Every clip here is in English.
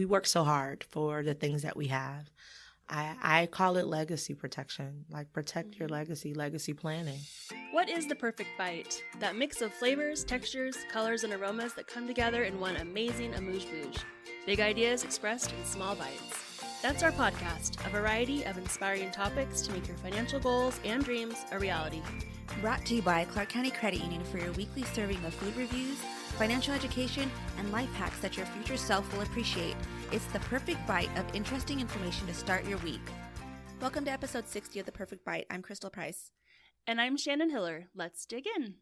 We work so hard for the things that we have. I call it legacy protection, like protect your legacy planning. What is the perfect bite? That mix of flavors, textures, colors, and aromas that come together in one amazing amuse-bouche. Big ideas expressed in small bites. That's our podcast, a variety of inspiring topics to make your financial goals and dreams a reality. Brought to you by Clark County Credit Union for your weekly serving of food reviews, financial education, and life hacks that your future self will appreciate. It's the perfect bite of interesting information to start your week. Welcome to episode 60 of The Perfect Bite. I'm Crystal Price. And I'm Shannon Hiller. Let's dig in.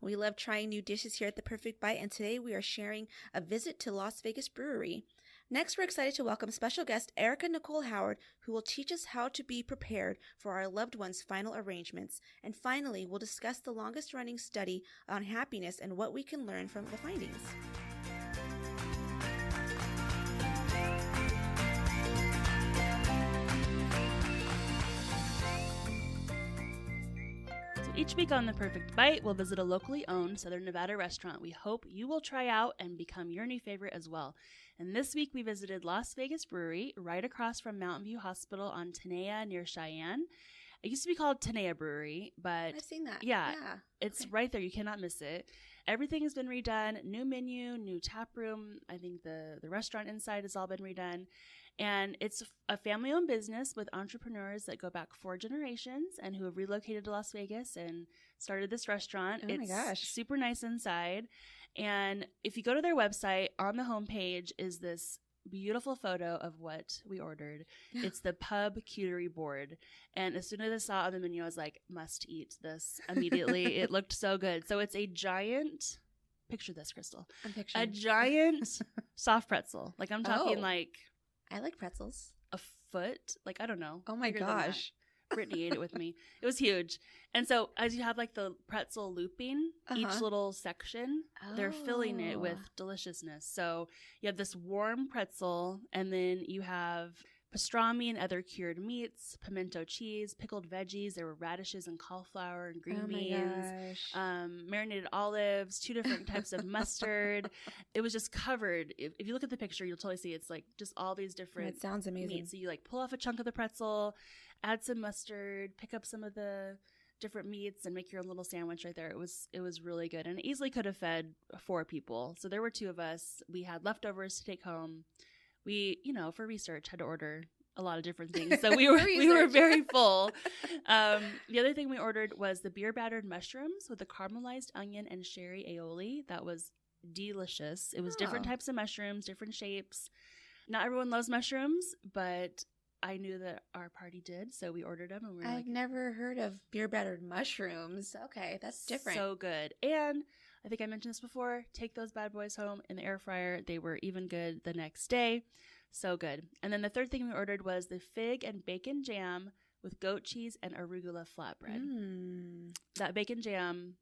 We love trying new dishes here at The Perfect Bite, and today we are sharing a visit to Las Vegas Brewery. Next, we're excited to welcome special guest Erika Nicole Howard, who will teach us how to be prepared for our loved ones' final arrangements. And finally, we'll discuss the longest-running study on happiness and what we can learn from the findings. Each week on The Perfect Bite, we'll visit a locally owned Southern Nevada restaurant we hope you will try out and become your new favorite as well. And this week we visited Las Vegas Brewery, right across from Mountain View Hospital on Tenaya near Cheyenne. It used to be called Tenaya Brewery, but I've seen that. Yeah. It's right there. You cannot miss it. Everything has been redone. New menu, new tap room. I think the restaurant inside has all been redone. And it's a family-owned business with entrepreneurs that go back 4 generations and who have relocated to Las Vegas and started this restaurant. Oh my gosh. Super nice inside. And if you go to their website, on the homepage is this beautiful photo of what we ordered. It's the pub cutery board. And as soon as I saw it on the menu, I was like, must eat this immediately. It looked so good. So it's a giant, picture this, Crystal. I'm picturing. A giant soft pretzel. Like I'm talking like... I like pretzels. A foot? Like, I don't know. Oh my gosh. Brittany ate it with me. It was huge. And so as you have like the pretzel looping, each little section, they're filling it with deliciousness. So you have this warm pretzel, and then you have pastrami and other cured meats, pimento cheese, pickled veggies. There were radishes and cauliflower and green beans, marinated olives, 2 different types of mustard. It was just covered. If you look at the picture, you'll totally see it's like just all these different It sounds amazing. meats. So you like pull off a chunk of the pretzel, add some mustard, pick up some of the different meats, and make your own little sandwich right there. It was really good, and it easily could have fed 4 people. So there were 2 of us. We had leftovers to take home. We, for research, had to order a lot of different things. So we were very full. The other thing we ordered was the beer-battered mushrooms with the caramelized onion and sherry aioli. That was delicious. It was different types of mushrooms, different shapes. Not everyone loves mushrooms, but I knew that our party did, so we ordered them. And I've never heard of beer-battered mushrooms. Okay, that's different. So good. And I think I mentioned this before, take those bad boys home in the air fryer. They were even good the next day. So good. And then the third thing we ordered was the fig and bacon jam with goat cheese and arugula flatbread. That bacon jam,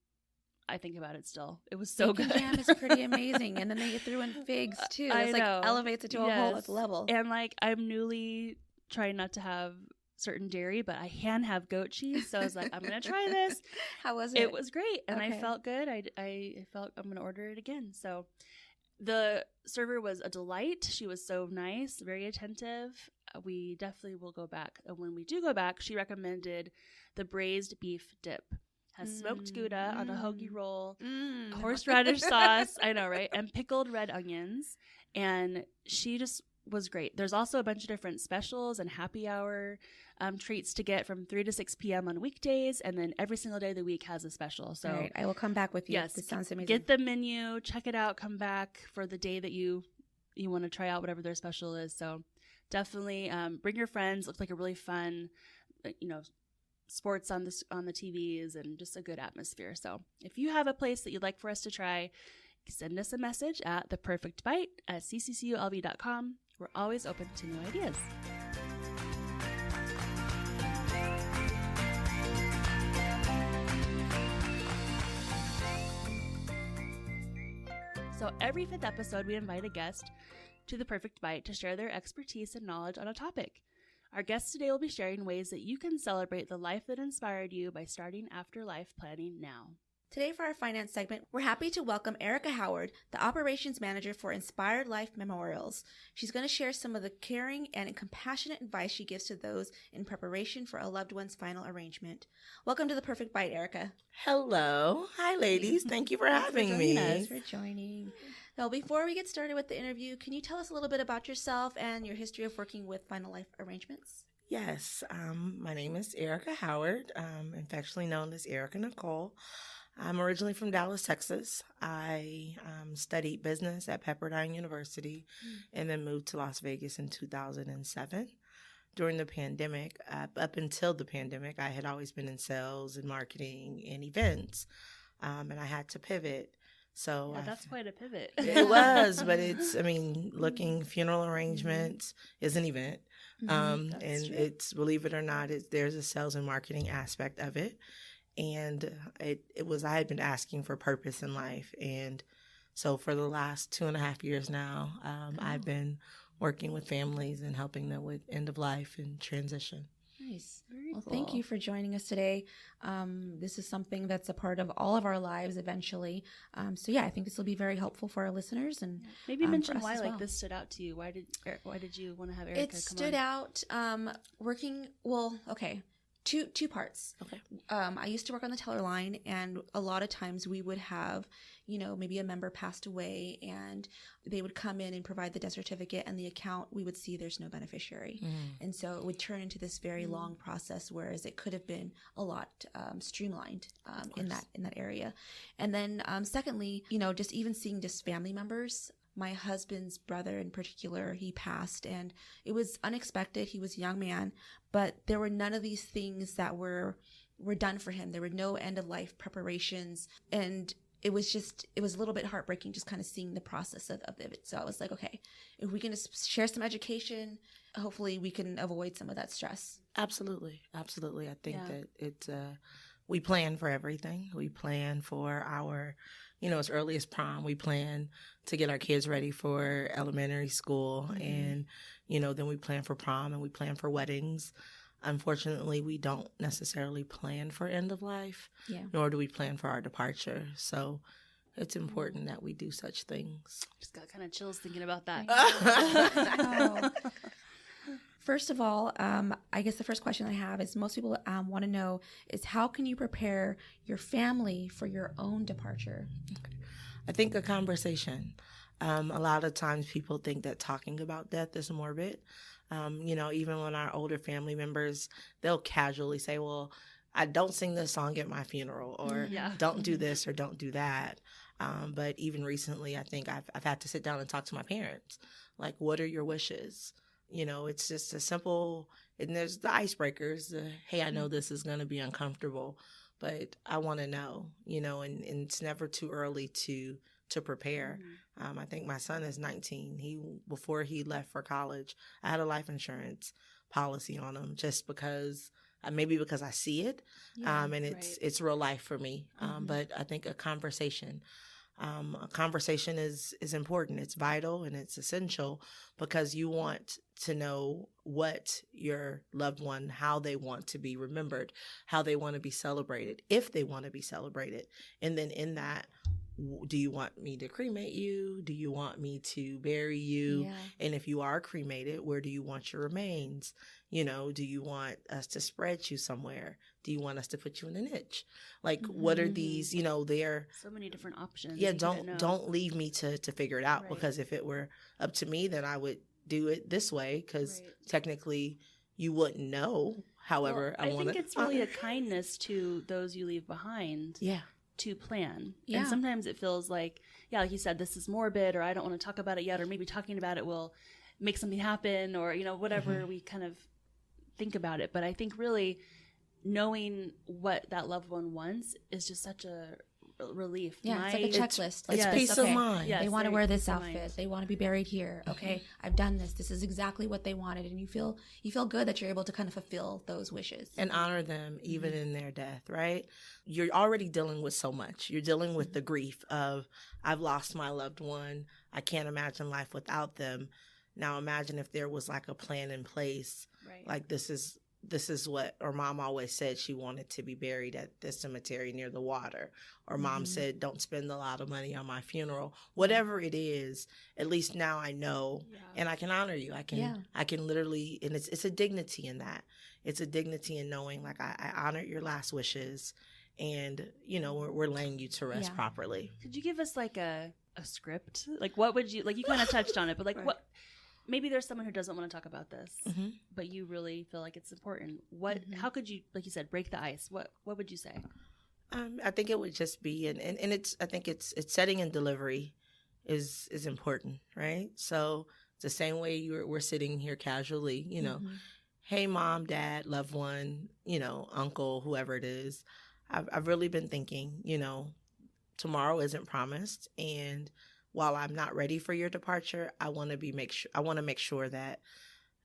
I think about it still. It was so good. Bacon jam is pretty amazing. And then they threw in figs too. It's like elevates it to a whole other level. And like I'm newly trying not to have certain dairy, but I can have goat cheese. So I was like, I'm going to try this. How was it? It was great. And I felt good. I felt I'm going to order it again. So the server was a delight. She was so nice, very attentive. We definitely will go back. And when we do go back, she recommended the braised beef dip. Has smoked Gouda on a hoagie roll, horseradish sauce, I know, right? And pickled red onions. And she just was great. There's also a bunch of different specials and happy hour treats to get from 3 to 6 p.m. on weekdays. And then every single day of the week has a special. So right, I will come back with you. Yes, this sounds amazing. Get the menu, check it out, come back for the day that you want to try out whatever their special is. So definitely bring your friends. Looks like a really fun, sports on the TVs and just a good atmosphere. So if you have a place that you'd like for us to try, send us a message at theperfectbite@ccculv.com. We're always open to new ideas. So every 5th episode, we invite a guest to The Perfect Bite to share their expertise and knowledge on a topic. Our guest today will be sharing ways that you can celebrate the life that inspired you by starting after life planning now. Today for our finance segment, we're happy to welcome Erika Howard, the operations manager for Inspired Life Memorials. She's going to share some of the caring and compassionate advice she gives to those in preparation for a loved one's final arrangement. Welcome to The Perfect Bite, Erika. Hello. Hi, ladies. Thank you for having me. Thanks for joining. Now, before we get started with the interview, can you tell us a little bit about yourself and your history of working with final life arrangements? Yes. My name is Erika Howard, affectionately known as Erika Nicole. I'm originally from Dallas, Texas. I studied business at Pepperdine University and then moved to Las Vegas in 2007. During the pandemic, up until the pandemic, I had always been in sales and marketing and events, and I had to pivot. So that's quite a pivot. It was, but looking funeral arrangements is an event. And true. It's, believe it or not, there's a sales and marketing aspect of it. And I had been asking for purpose in life. And so for the last 2.5 years now, I've been working with families and helping them with end of life and transition. Nice. Very Well, cool. thank you for joining us today. This is something that's a part of all of our lives eventually. So yeah, I think this will be very helpful for our listeners and maybe mention for us why as like well. this stood out to you. Why did you want to have Erika It come stood on? out working. Well, okay. Two parts. Okay. I used to work on the teller line, and a lot of times we would have, maybe a member passed away, and they would come in and provide the death certificate, and the account, we would see there's no beneficiary. And so it would turn into this very long process, whereas it could have been a lot streamlined in that area. And then secondly, just even seeing just family members. My husband's brother in particular, he passed, and it was unexpected. He was a young man, but there were none of these things that were done for him. There were no end of life preparations, and it was a little bit heartbreaking just kind of seeing the process of it. So I was like, okay, if we can just share some education, hopefully we can avoid some of that stress. Absolutely. I think that it's we plan for everything. We plan for our, as early as prom. We plan to get our kids ready for elementary school, and then we plan for prom and we plan for weddings. Unfortunately, we don't necessarily plan for end of life, nor do we plan for our departure. So it's important that we do such things. Just got kind of chills thinking about that. First of all, I guess the first question I have is most people want to know is how can you prepare your family for your own departure? I think a conversation. A lot of times people think that talking about death is morbid. Even when our older family members, they'll casually say, well, I don't sing this song at my funeral, or don't do this or don't do that. But even recently, I think I've had to sit down and talk to my parents. Like, what are your wishes? It's just a simple, and there's the icebreakers. Hey, I know this is going to be uncomfortable, but I want to know, and it's never too early to prepare. I think my son is 19. Before he left for college, I had a life insurance policy on him just because, maybe because I see it, and it's real life for me. But I think a conversation is important. It's vital and it's essential because you want to know what your loved one, how they want to be remembered, how they want to be celebrated, if they want to be celebrated. And then in that, do you want me to cremate you? Do you want me to bury you? Yeah. And if you are cremated, where do you want your remains? Do you want us to spread you somewhere? Do you want us to put you in a niche? Like, what are these, there? So many different options. Yeah, don't leave me to figure it out, because if it were up to me, then I would do it this way, because technically you wouldn't know. However, I think it's really a kindness to those you leave behind. Yeah. To plan. Yeah. And sometimes it feels like you said, this is morbid, or I don't want to talk about it yet, or maybe talking about it will make something happen, or, whatever we kind of think about it. But I think really knowing what that loved one wants is just such a relief. Yeah, it's like a checklist. It's peace of mind. Yes, they want to wear this outfit. They want to be buried here. Okay, I've done this. This is exactly what they wanted, and you feel good that you're able to kind of fulfill those wishes and honor them even in their death. Right? You're already dealing with so much. You're dealing with the grief of, I've lost my loved one. I can't imagine life without them. Now imagine if there was like a plan in place. Right. Like, this is this is what, or mom always said she wanted to be buried at this cemetery near the water, or mom said don't spend a lot of money on my funeral. Whatever it is, at least now I know, and I can honor you. I can literally, and it's a dignity in that. It's a dignity in knowing, like, I honored your last wishes, and, you know, we're laying you to rest properly. Could you give us like a script? Like, what would you, like, you kind of touched on it, but like what, maybe there's someone who doesn't want to talk about this, but you really feel like it's important. What, how could you, like you said, break the ice? What would you say? I think it would just be, and it's, I think it's setting and delivery is important, right? So it's the same way we're sitting here casually, you know, hey, mom, dad, loved one, you know, uncle, whoever it is. I've really been thinking, you know, tomorrow isn't promised, and while I'm not ready for your departure, I want to make sure that,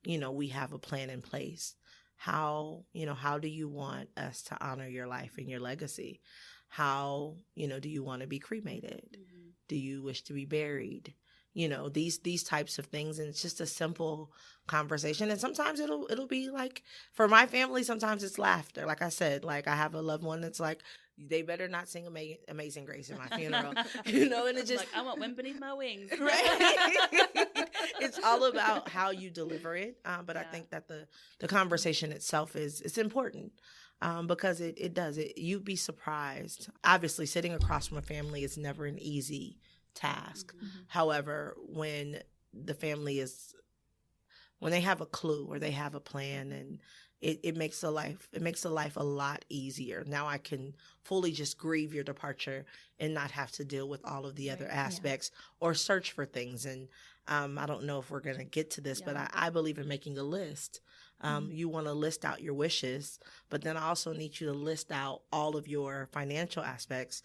you know, we have a plan in place. How do you want us to honor your life and your legacy? How, you know, do you want to be cremated? Do you wish to be buried? You know, these types of things, and it's just a simple conversation. And sometimes it'll be like, for my family, sometimes it's laughter. Like I said, like I have a loved one that's like, they better not sing Amazing Grace at my funeral, you know, and it just, like, I want wind beneath my wings. Right. It's all about how you deliver it. But I think that the conversation itself it's important. Because it does. You'd be surprised. Obviously, sitting across from a family is never an easy task. However, when the family when they have a clue or they have a plan, and it makes the life a lot easier. Now I can fully just grieve your departure and not have to deal with all of the other aspects or search for things. And I don't know if we're going to get to this, but I believe in making a list. You want to list out your wishes, but then I also need you to list out all of your financial aspects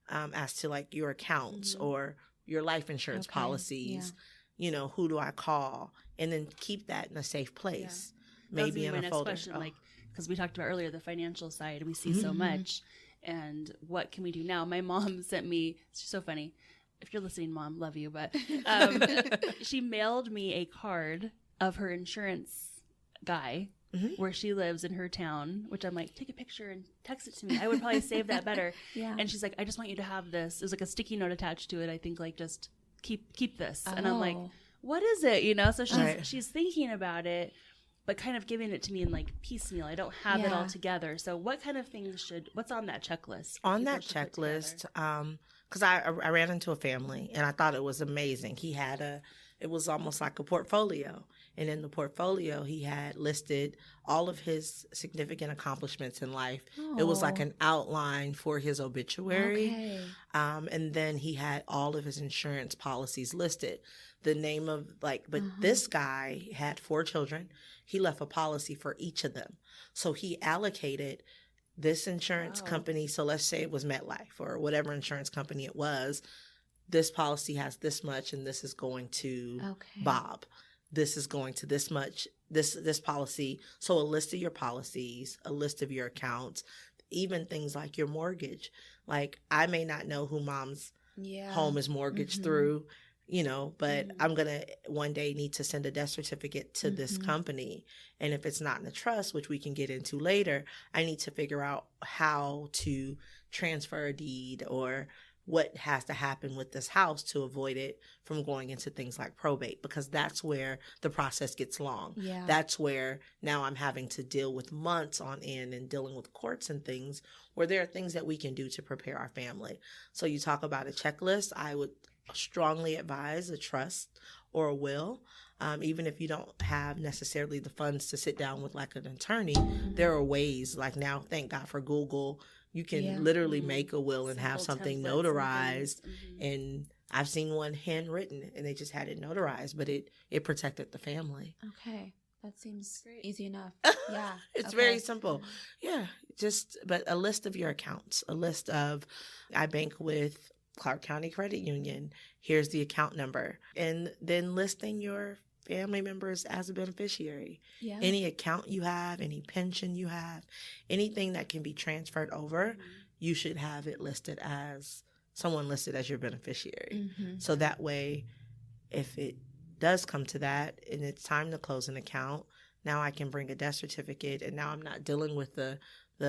as to, like, your accounts or your life insurance policies. You know, who do I call? And then keep that in a safe place. Maybe in a folder. Question, like, because we talked about earlier the financial side, we see so much, and what can we do now? My mom sent me. She's so funny. If you're listening, Mom, love you, but she mailed me a card of her insurance guy where she lives in her town, which I'm like, take a picture and text it to me. I would probably save that better. And she's like, I just want you to have this. There's like a sticky note attached to it. I think, like, just keep this. And I'm like, what is it? You know, so she's thinking about it, but kind of giving it to me in, like, piecemeal. I don't have it all together. So what kind of things what's on that checklist? On that checklist, because I ran into a family and I thought it was amazing. It was almost like a portfolio. And in the portfolio, he had listed all of his significant accomplishments in life. It was like an outline for his obituary. And then he had all of his insurance policies listed. The name of, like, but this guy had 4 children. He left a policy for each of them. So he allocated this insurance company. So let's say it was MetLife or whatever insurance company it was. This policy has this much, and this is going to Bob. This is going to this much, this policy. So a list of your policies, a list of your accounts, even things like your mortgage. Like, I may not know who mom's home is mortgaged through, you know, but I'm going to one day need to send a death certificate to this company. And if it's not in a trust, which we can get into later, I need to figure out how to transfer a deed or what has to happen with this house to avoid it from going into things like probate, because that's where the process gets long. That's where now I'm having to deal with months on end and dealing with courts and things, where there are things that we can do to prepare our family. So you talk about a checklist. I would strongly advise a trust or a will. Even if you don't have necessarily the funds to sit down with, like, an attorney, there are ways, like, now, thank God for Google, you can literally make a will and have something notarized. And I've seen one handwritten, and they just had it notarized, but it protected the family. Okay. That seems easy enough. Yeah. It's very simple. Yeah. But a list of your accounts, a list of, I bank with Clark County Credit Union. Here's the account number. And then listing your family members as a beneficiary. Any account you have, any pension you have, anything that can be transferred over, you should have it listed as someone listed as your beneficiary. So that way, if it does come to that and it's time to close an account, Now I can bring a death certificate, and now I'm not dealing with the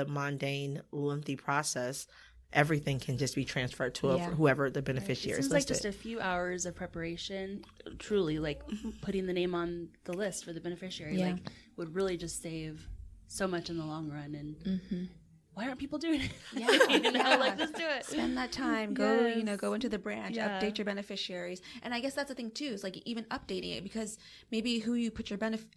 mundane, lengthy process. Everything can just be transferred to whoever the beneficiary is It seems listed. like just a few hours of preparation, truly, like putting the name on the list for the beneficiary, like would really just save so much in the long run. And why aren't people doing it? Like, just do it. Spend that time. Go, go into the branch, update your beneficiaries. And I guess that's the thing too, is like even updating it, because maybe who you put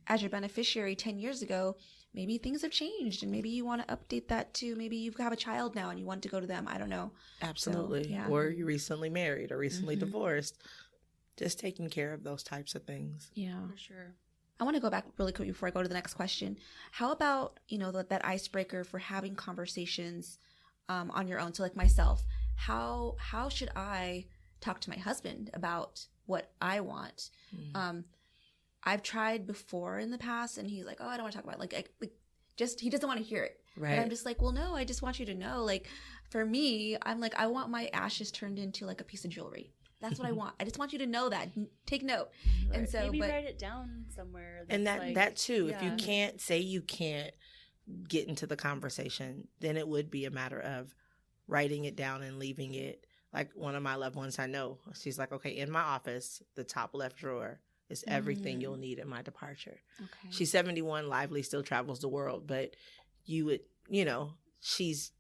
as your beneficiary 10 years ago, maybe things have changed, and maybe you want to update that too. Maybe you have a child now and you want to go to them. I don't know. Absolutely. So, or you recently married or recently divorced. Just taking care of those types of things. Yeah. For sure. I want to go back really quick before I go to the next question. How about, that icebreaker for having conversations on your own? So like myself, how should I talk to my husband about what I want? I've tried before in the past, and he's like, oh, I don't want to talk about it. He doesn't want to hear it. Right. And I'm just like, well, no, I just want you to know, like, for me, I'm like, I want my ashes turned into like a piece of jewelry. That's what I want. I just want you to know that. Take note. Right. And so maybe write it down somewhere. And that too, if you can't get into the conversation, then it would be a matter of writing it down and leaving it. Like one of my loved ones I know, she's like, okay, in my office, the top left drawer is everything you'll need at my departure. Okay. She's 71, lively, still travels the world, but you would, she's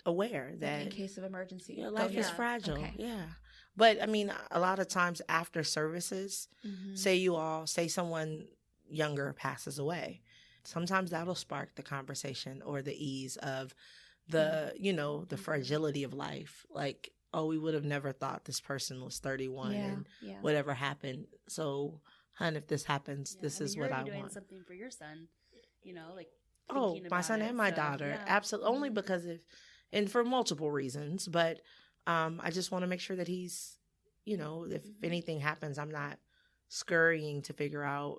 aware that in case of emergency, your life is fragile. Okay. Yeah. But I mean, a lot of times after services, say someone younger passes away, sometimes that'll spark the conversation or the ease of the, the fragility of life. Like, oh, we would have never thought this person was 31 and whatever happened. So, hon, if this happens, this is what I want. You're doing something for your son, like. Oh, my son and my daughter. Absolutely. Only because and for multiple reasons, but I just want to make sure that he's, if anything happens, I'm not scurrying to figure out,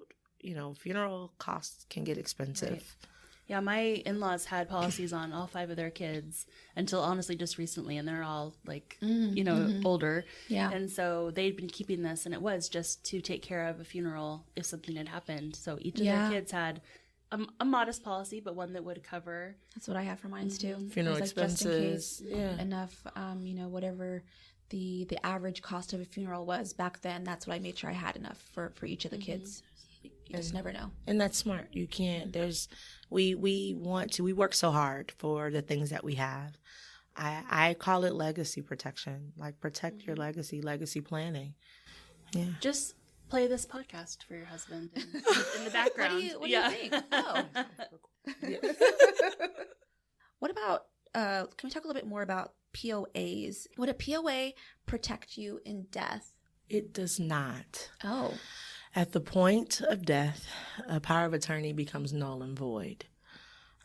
funeral costs can get expensive. Right. Yeah, my in-laws had policies on all 5 of their kids until honestly just recently, and they're all like, older. Yeah. And so they'd been keeping this, and it was just to take care of a funeral if something had happened. So each of their kids had a modest policy, but one that would cover. That's what I have for mine too. Funeral expenses. Just in case, enough, whatever the average cost of a funeral was back then. That's what I made sure I had enough for each of the kids. You just never know. And that's smart. You can't. We work so hard for the things that we have. I call it legacy protection. Like protect your legacy planning. Yeah. Just play this podcast for your husband in the background. What do you think? Oh. What about, can we talk a little bit more about POAs? Would a POA protect you in death? It does not. Oh. At the point of death, a power of attorney becomes null and void.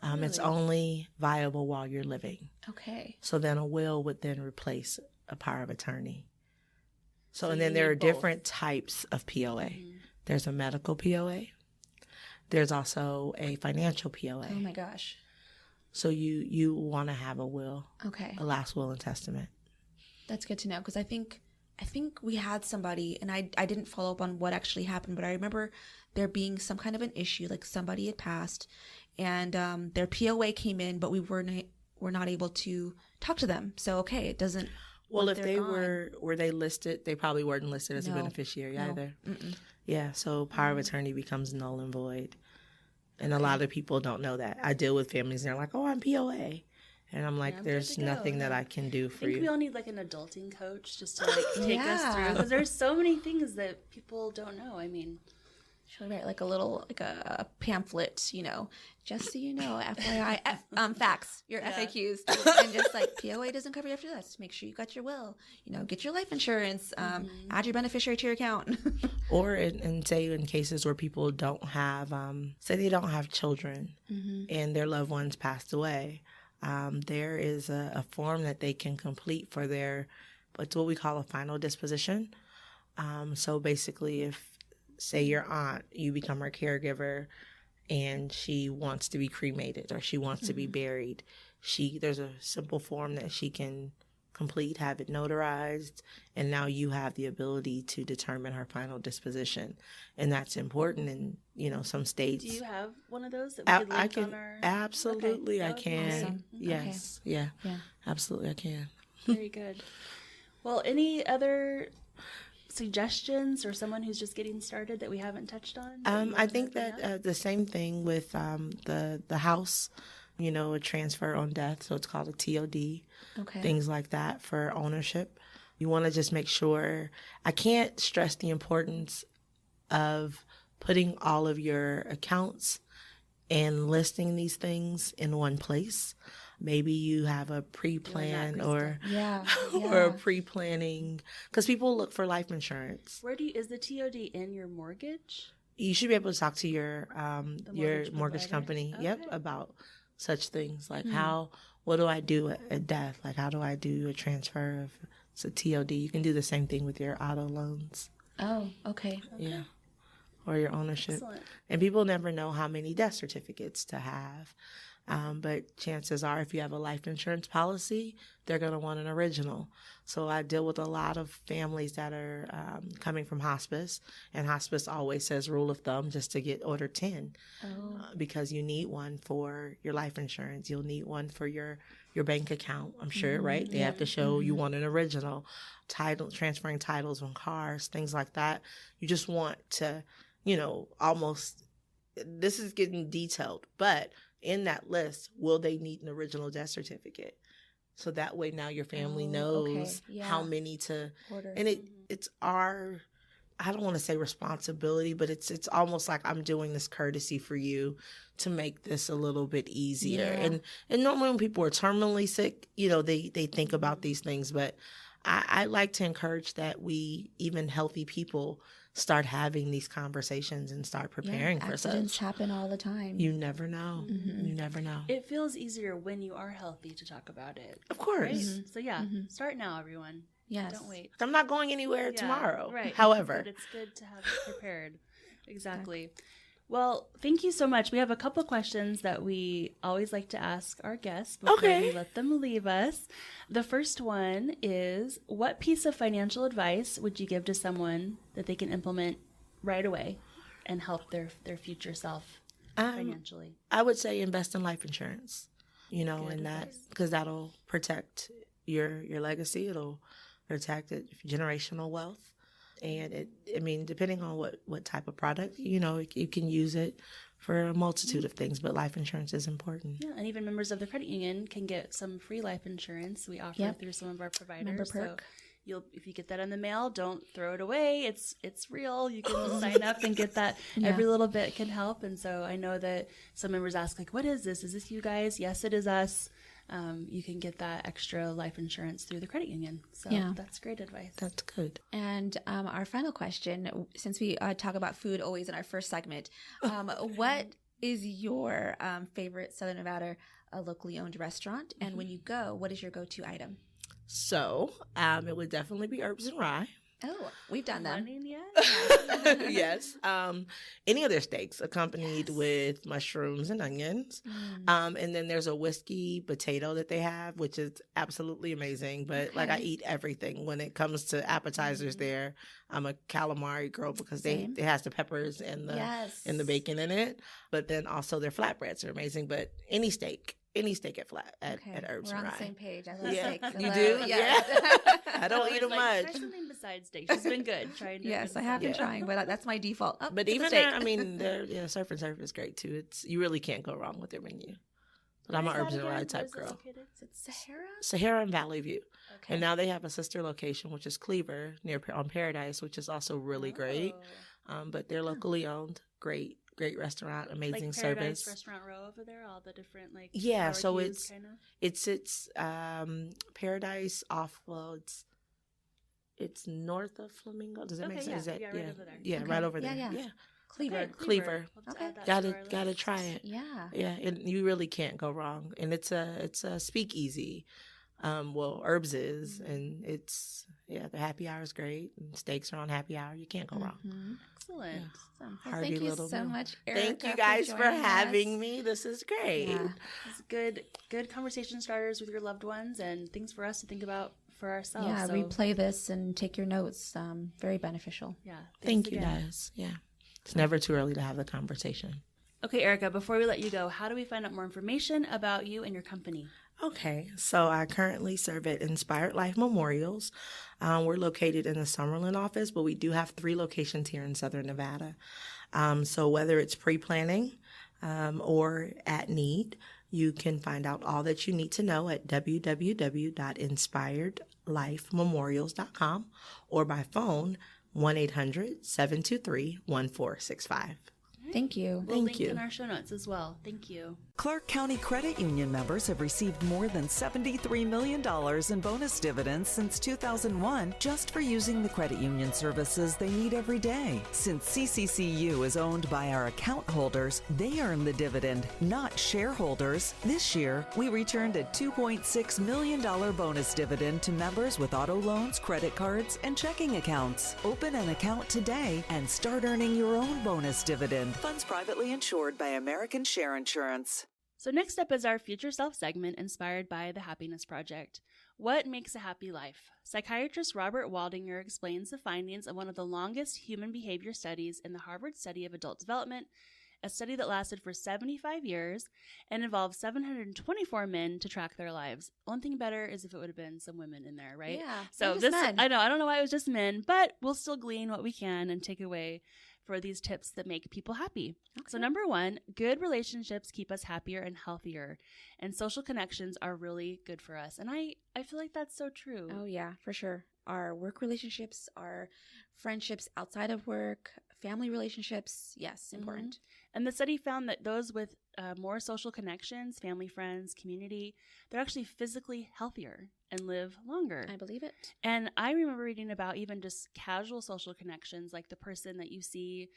Really? It's only viable while you're living. Okay. So then a will would then replace a power of attorney. So and then there are different types of POA. Mm-hmm. There's a medical POA. There's also a financial POA. Oh my gosh. So you want to have a will. Okay. A last will and testament. That's good to know, because I think we had somebody, and I didn't follow up on what actually happened, but I remember there being some kind of an issue, like somebody had passed, and their POA came in, but we were not able to talk to them. So it doesn't. Well, if they were they listed, they probably weren't listed as a beneficiary either. Mm-mm. Yeah, so power of attorney becomes null and void. And a lot of people don't know that. I deal with families and they're like, oh, I'm POA. And I'm like, there's nothing that I can do for you. I think we all need like an adulting coach just to take us through. Because there's so many things that people don't know. I mean, should write like a pamphlet, just so you know, FYI, facts, your FAQs, and just like POA doesn't cover you after this. Make sure you got your will, get your life insurance, add your beneficiary to your account. Or say in cases where people don't have, say they don't have children and their loved ones passed away, there is a form that they can complete for it's what we call a final disposition. So basically if, say your aunt, you become her caregiver and she wants to be cremated or she wants to be buried, there's a simple form that she can complete, have it notarized, and now you have the ability to determine her final disposition. And that's important in, some states. Do you have one of those that we could link on our... Absolutely, okay. I can. Awesome. Yes. Okay. Yeah. Absolutely, I can. Very good. Well, any other suggestions or someone who's just getting started that we haven't touched on? I think that the same thing with the house, a transfer on death. So it's called a TOD. Okay. Things like that for ownership. You want to just make sure. I can't stress the importance of putting all of your accounts and listing these things in one place. Maybe you have a pre-plan or a pre-planning, because people look for life insurance. Is the TOD in your mortgage? You should be able to talk to your mortgage company. Okay. Yep, about such things like what do I do at death? Like how do I do a transfer of it's a TOD? You can do the same thing with your auto loans. Oh, okay. Yeah. Or your ownership. Excellent. And people never know how many death certificates to have. But chances are, if you have a life insurance policy, they're going to want an original. So I deal with a lot of families that are coming from hospice, and hospice always says rule of thumb just to get order 10, because you need one for your life insurance. You'll need one for your bank account, I'm sure, right? They have to show you want an original. Transferring titles on cars, things like that. You just want to, almost, this is getting detailed, but in that list, will they need an original death certificate? So that way now your family knows how many to order. And it's our, I don't want to say responsibility, but it's almost like I'm doing this courtesy for you to make this a little bit easier. Yeah. And normally when people are terminally sick, they think about these things, but I like to encourage that we, even healthy people, start having these conversations and start preparing for such. Accidents happen all the time. You never know. You never know. It feels easier when you are healthy to talk about it. Of course. Right? So start now, everyone. Yes. Don't wait. I'm not going anywhere tomorrow. Right. However. But it's good to have it prepared. Exactly. Well, thank you so much. We have a couple questions that we always like to ask our guests before we let them leave us. The first one is, what piece of financial advice would you give to someone that they can implement right away and help their future self financially? I would say invest in life insurance, and that, because that'll protect your legacy. It'll protect generational wealth. And depending on what type of product, you can use it for a multitude of things, but life insurance is important. Yeah, and even members of the credit union can get some free life insurance. We offer it through some of our providers. Member perk. So if you get that in the mail, don't throw it away. It's real. You can sign up and get that. Every little bit can help. And so I know that some members ask, what is this? Is this you guys? Yes, it is us. You can get that extra life insurance through the credit union. So that's great advice. That's good. And our final question, since we talk about food always in our first segment, what is your favorite Southern Nevada locally owned restaurant? And when you go, what is your go-to item? So it would definitely be Herbs and Rye. Oh, we've done that. Yes. Any of their steaks accompanied with mushrooms and onions. And then there's a whiskey potato that they have, which is absolutely amazing. But I eat everything when it comes to appetizers there. I'm a calamari girl because it has the peppers and the bacon in it. But then also their flatbreads are amazing. But any steak at Herbs and Rye. We're on the same page. I love steak. You do? Yeah. I don't eat them much. Try something besides steak. She's been good. Yes, I have been trying, but that's my default. But even there, Surf and Surf is great too. You really can't go wrong with their menu. But I'm an Herbs and Rye type girl. Is it Sahara? Sahara and Valley View. Okay. And now they have a sister location, which is Cleaver on Paradise, which is also really great. But they're locally owned. Great restaurant, amazing Paradise service. Restaurant Row over there, all the different so it's Paradise off. Well, it's north of Flamingo. Does that make sense? Right over there. Yeah, right over there. Yeah. Cleaver. Okay. Gotta try it. Yeah, and you really can't go wrong. And it's a speakeasy. Herbs is, and it's the happy hour is great. And steaks are on happy hour. You can't go wrong. Excellent. Yeah. Well, thank you so much, Erika. Thank you guys for having me. This is great. It's good conversation starters with your loved ones and things for us to think about for ourselves. Yeah, So, replay this and take your notes. Very beneficial. yeah. Thank you, again. guys. Yeah. It's never too early to have the conversation. Okay, Erika, before we let you go, how do we find out more information about you and your company? Okay, so I currently serve at Inspired Life Memorials. We're located in the Summerlin office, but we do have 3 locations here in Southern Nevada. So whether it's pre-planning or at need, you can find out all that you need to know at www.inspiredlifememorials.com or by phone 1-800-723-1465. Thank you. We'll Thank link you. in our show notes as well. Thank you. Clark County Credit Union members have received more than $73 million in bonus dividends since 2001 just for using the credit union services they need every day. Since CCCU is owned by our account holders, they earn the dividend, not shareholders. This year, we returned a $2.6 million bonus dividend to members with auto loans, credit cards, and checking accounts. Open an account today and start earning your own bonus dividend. Funds privately insured by American Share Insurance. So next up is our Future Self segment inspired by the Happiness Project. What makes a happy life? Psychiatrist Robert Waldinger explains the findings of one of the longest human behavior studies in the Harvard Study of Adult Development, a study that lasted for 75 years and involved 724 men to track their lives. One thing better is if it would have been some women in there, right? Yeah. So just this, men. I don't know why it was just men, but we'll still glean what we can and take away for these tips that make people happy. Okay. So number 1, good relationships keep us happier and healthier, and social connections are really good for us. And I feel like that's so true. Oh, yeah, for sure. Our work relationships, our friendships outside of work, family relationships, yes, important. And the study found that those with more social connections, family, friends, community, they're actually physically healthier and live longer. I believe it. And I remember reading about even just casual social connections, like the person that you see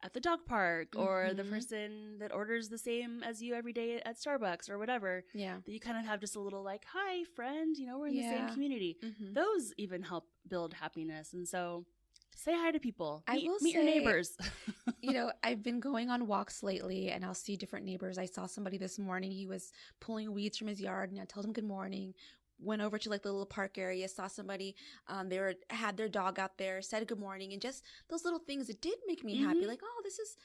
at the dog park or the person that orders the same as you every day at Starbucks or whatever. Yeah. That you kind of have just a little like, hi, friend, we're in the same community. Those even help build happiness. And so say hi to people. Meet your neighbors. I've been going on walks lately and I'll see different neighbors. I saw somebody this morning. He was pulling weeds from his yard and I told him good morning. Went over to like the little park area, saw somebody, had their dog out there, said good morning, and just those little things, it did make me happy. Like, oh, this is,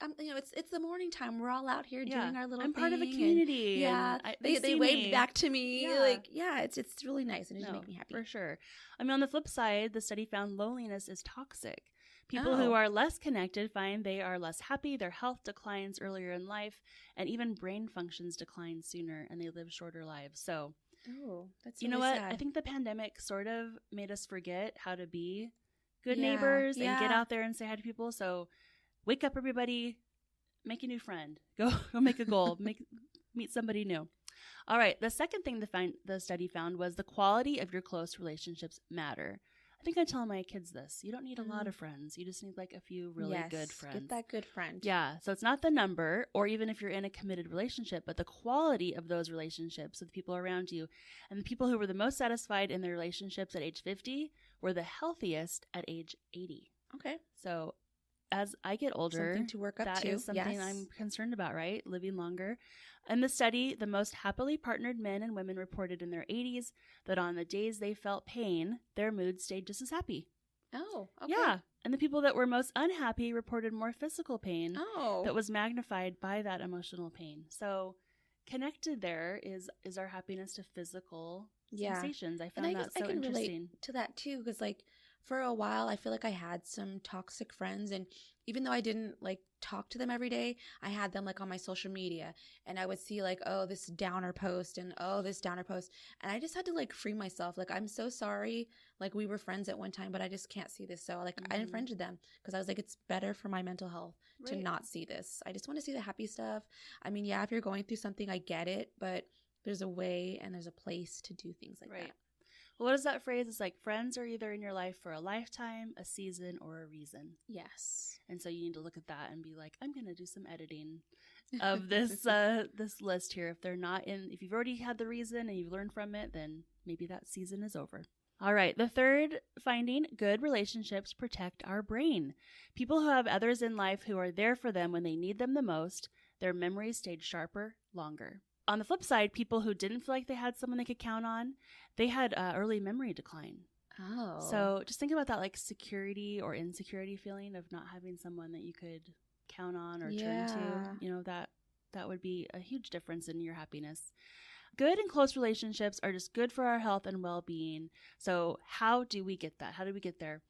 it's the morning time. We're all out here doing our little I'm thing. part of a community. And, they waved back to me. Yeah. It's really nice and it just makes me happy. For sure. I mean, on the flip side, the study found loneliness is toxic. People who are less connected find they are less happy, their health declines earlier in life, and even brain functions decline sooner, and they live shorter lives. So, that's you know really what? sad. I think the pandemic sort of made us forget how to be good neighbors and get out there and say hi to people. So wake up, everybody. Make a new friend. Go make a goal. Meet somebody new. All right. The second thing the study found was the quality of your close relationships matter. I think I tell my kids this. You don't need a lot of friends. You just need like a few really good friends. Get that good friend. Yeah. So it's not the number or even if you're in a committed relationship, but the quality of those relationships with people around you. And the people who were the most satisfied in their relationships at age 50 were the healthiest at age 80. Okay. So as I get older, something to work up that to. is something I'm concerned about, right? Living longer. In the study, the most happily partnered men and women reported in their 80s that on the days they felt pain, their mood stayed just as happy. Oh, okay. Yeah. And the people that were most unhappy reported more physical pain that was magnified by that emotional pain. So connected there is our happiness to physical sensations. I found that so I can interesting. relate to that too, because like for a while I feel like I had some toxic friends, and even though I didn't like talk to them every day, I had them like on my social media, and I would see like, oh, this downer post and oh, this downer post, and I just had to like free myself. Like, I'm so sorry, like we were friends at one time, but I just can't see this. So like I unfriended them because I was like, it's better for my mental health to not see this. I just want to see the happy stuff. I mean, yeah, if you're going through something, I get it, but there's a way and there's a place to do things like that. Well, what is that phrase? It's like friends are either in your life for a lifetime, a season, or a reason. Yes. And so you need to look at that and be like, I'm going to do some editing of this this list here. If you've already had the reason and you've learned from it, then maybe that season is over. All right. The third finding, good relationships protect our brain. People who have others in life who are there for them when they need them the most, their memories stayed sharper longer. on the flip side, people who didn't feel like they had someone they could count on, they had early memory decline. Oh. So just think about that, like security or insecurity feeling of not having someone that you could count on or turn to. You know, that would be a huge difference in your happiness. Good and close relationships are just good for our health and well-being. So how do we get that? How do we get there?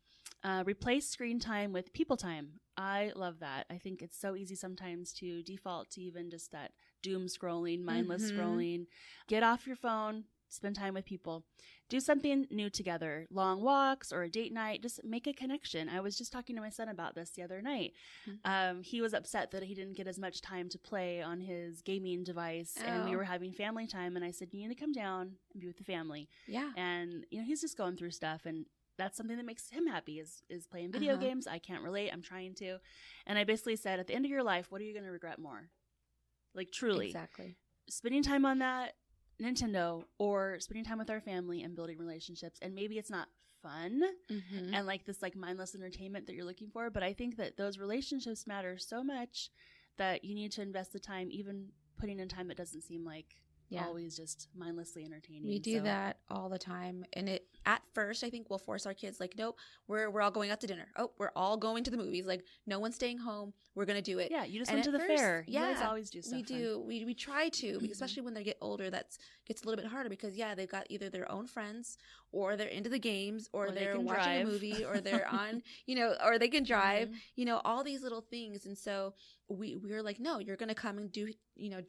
Replace screen time with people time. I love that. I think it's so easy sometimes to default to even just that doom scrolling, mindless scrolling. Get off your phone. Spend time with people. Do something new together. Long walks or a date night. Just make a connection. I was just talking to my son about this the other night. He was upset that he didn't get as much time to play on his gaming device. And we were having family time. And I said, you need to come down and be with the family. Yeah. And, you know, he's just going through stuff. And that's something that makes him happy is playing video games. I can't relate. I'm trying to. And I basically said, at the end of your life, what are you going to regret more? Like, truly. Exactly. Spending time on that Nintendo or spending time with our family and building relationships. And maybe it's not fun and like this like mindless entertainment that you're looking for, but I think that those relationships matter so much that you need to invest the time, even putting in time that doesn't seem like always just mindlessly entertaining. We do that all the time. And it at first, I think we'll force our kids like, nope, we're all going out to dinner. Oh, we're all going to the movies. Like, no one's staying home. We're going to do it. Yeah, you just went to the fair. You guys always do stuff. We do. We try to, especially when they get older, gets a little bit harder because, they've got either their own friends or they're into the games or they're watching a movie or they're on, or they can drive, all these little things. And so we're like, no, you're going to come and do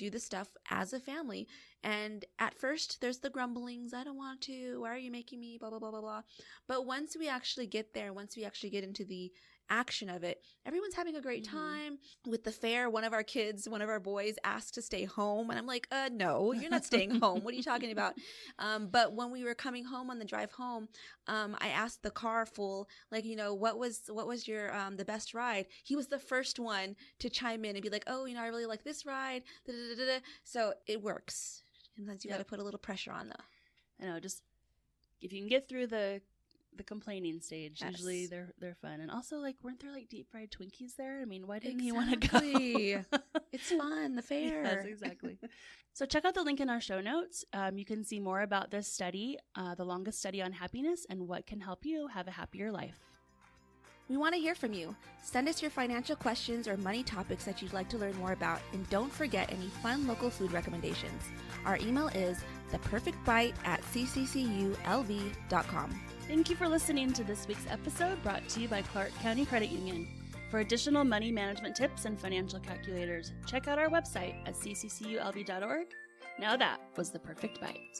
this stuff as a family. And at first there's the grumblings. I don't want to. Why are you making me? Blah, blah, blah, blah, blah. But once we actually get there, once we actually get into the action of it, everyone's having a great time. With the fair, one of our boys asked to stay home. And I'm like, no, you're not staying home. What are you talking about? But when we were coming home on the drive home, I asked the car full, like, what was your, the best ride? He was the first one to chime in and be like, oh, I really like this ride. Da, da, da, da. So it works. Sometimes you got to put a little pressure on though. I know, just if you can get through the complaining stage, usually they're fun. And also, like, weren't there like deep fried Twinkies there? I mean, why didn't he want to go? It's fun, the fair. Yes, exactly. So check out the link in our show notes. You can see more about this study, the longest study on happiness, and what can help you have a happier life. We want to hear from you. Send us your financial questions or money topics that you'd like to learn more about, and don't forget any fun local food recommendations. Our email is theperfectbite@ccculv.com. Thank you for listening to this week's episode, brought to you by Clark County Credit Union. For additional money management tips and financial calculators, check out our website at ccculv.org. Now that was The Perfect Bite.